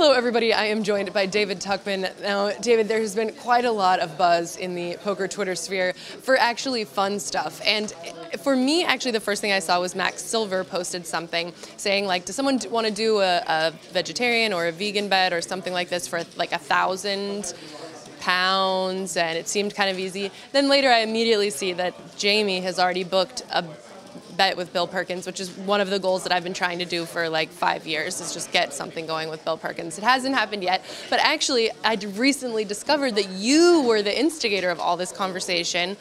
Hello, everybody. I am joined by David Tuckman. Now, David, there has been quite a lot of buzz in the poker Twitter sphere for actually fun stuff. And for me, actually, the first thing I saw was Max Silver posted something saying, like, does someone want to do a vegetarian or a vegan bet or something like this for like £1,000? And it seemed kind of easy. Then later I immediately see that Jamie has already booked a bet with Bill Perkins, which is one of the goals that I've been trying to do for like 5 years, is just get something going with Bill Perkins. It hasn't happened yet, but actually I recently discovered that you were the instigator of all this conversation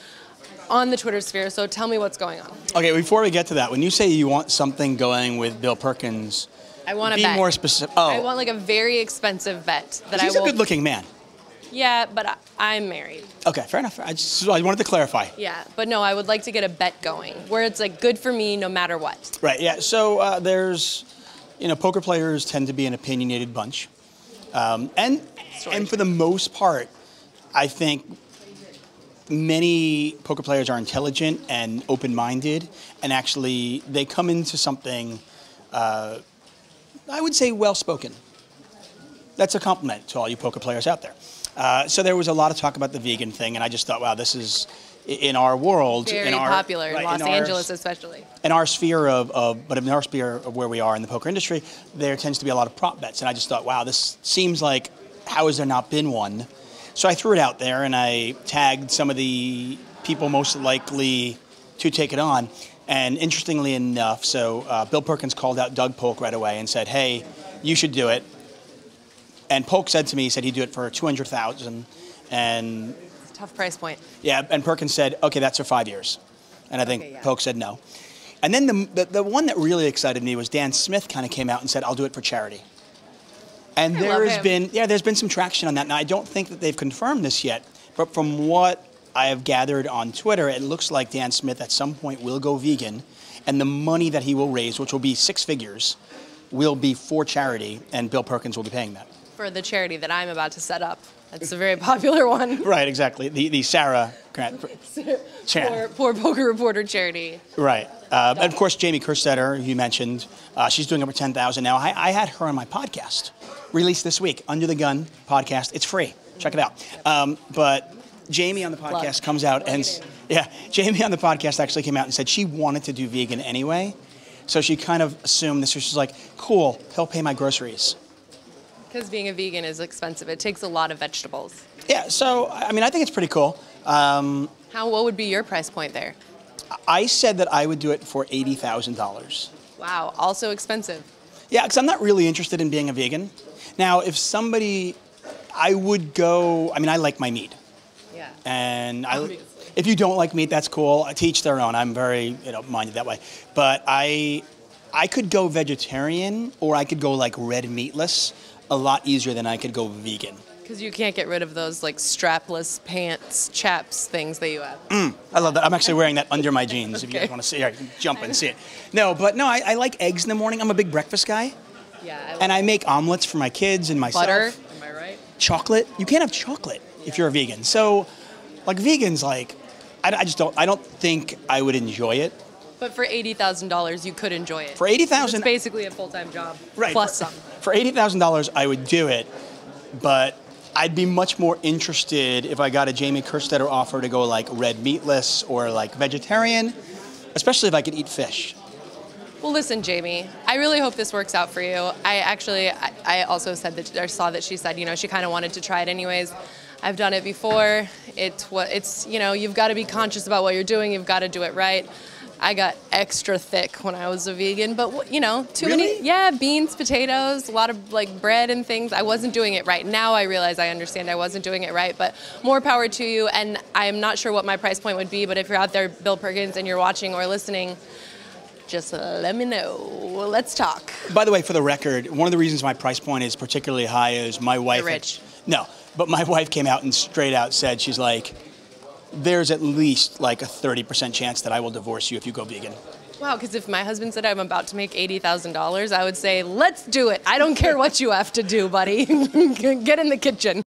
on the Twitter sphere, so tell me what's going on. Okay, before we get to that, when you say you want something going with Bill Perkins, I want a be bet. More specific. Oh. I want like a very expensive bet that He's a good-looking man. Yeah, but I'm married. Okay, fair enough. I wanted to clarify. Yeah, but no, I would like to get a bet going where it's like good for me no matter what. Right, yeah. So there's, poker players tend to be an opinionated bunch. And for the most part, I think many poker players are intelligent and open-minded, and actually they come into something, I would say, well-spoken. That's a compliment to all you poker players out there. So there was a lot of talk about the vegan thing, and I just thought, wow, this is, in our world, very popular, in Los Angeles especially. In our sphere but in our sphere of where we are in the poker industry, there tends to be a lot of prop bets, and I just thought, wow, this seems like, how has there not been one? So I threw it out there, and I tagged some of the people most likely to take it on, and interestingly enough, so Bill Perkins called out Doug Polk right away and said, hey, you should do it. And Polk said to me, he said he'd do it for $200,000, and it's a tough price point. Yeah, and Perkins said, okay, that's for 5 years, and I think Polk said no. And then the one that really excited me was Dan Smith kind of came out and said, I'll do it for charity. And there's been some traction on that. Now I don't think that they've confirmed this yet, but from what I have gathered on Twitter, it looks like Dan Smith at some point will go vegan, and the money that he will raise, which will be 6 figures, will be for charity, and Bill Perkins will be paying that. For the charity that I'm about to set up. That's a very popular one. Right, exactly. The Sarah grant. Poor Poker Reporter charity. Right. And of course, Jamie Kerstetter, you mentioned, she's doing over $10,000 now. I had her on my podcast, released this week, Under the Gun podcast. It's free. Check it out. But Jamie on the podcast comes out and, Jamie on the podcast actually came out and said she wanted to do vegan anyway. So she kind of assumed this. She's like, cool, he'll pay my groceries. Because being a vegan is expensive. It takes a lot of vegetables. Yeah, so, I mean, I think it's pretty cool. What would be your price point there? I said that I would do it for $80,000. Wow, also expensive. Yeah, because I'm not really interested in being a vegan. Now, if somebody, I would go, I mean, I like my meat. Yeah. And if you don't like meat, that's cool. To each their own. I'm very, minded that way. But I could go vegetarian, or I could go like red meatless a lot easier than I could go vegan. Because you can't get rid of those like strapless pants, chaps things that you have. I love that. I'm actually wearing that under my jeans. If you guys want to see it, jump and see it. No, I like eggs in the morning. I'm a big breakfast guy. Yeah. And I make omelets for my kids and myself. Butter, am I right? Chocolate. You can't have chocolate if you're a vegan. So, like vegans, like, I don't think I would enjoy it. But for $80,000, you could enjoy it. For $80,000, it's basically a full-time job, right? Plus some. For $80,000, I would do it, but I'd be much more interested if I got a Jamie Kerstetter offer to go like red meatless or like vegetarian, especially if I could eat fish. Well, listen, Jamie, I really hope this works out for you. I also said that, I saw that she said, she kind of wanted to try it anyways. I've done it before. It's you've got to be conscious about what you're doing. You've got to do it right. I got extra thick when I was a vegan, but too many, beans, potatoes, a lot of like bread and things. I wasn't doing it right. Now I realize I understand I wasn't doing it right, but more power to you. And I'm not sure what my price point would be, but if you're out there, Bill Perkins, and you're watching or listening, just let me know. Let's talk. By the way, for the record, one of the reasons my price point is particularly high is my wife. You're rich. No, but my wife came out and straight out said, she's like, there's at least like a 30% chance that I will divorce you if you go vegan. Wow, because if my husband said I'm about to make $80,000, I would say, let's do it. I don't care what you have to do, buddy. Get in the kitchen.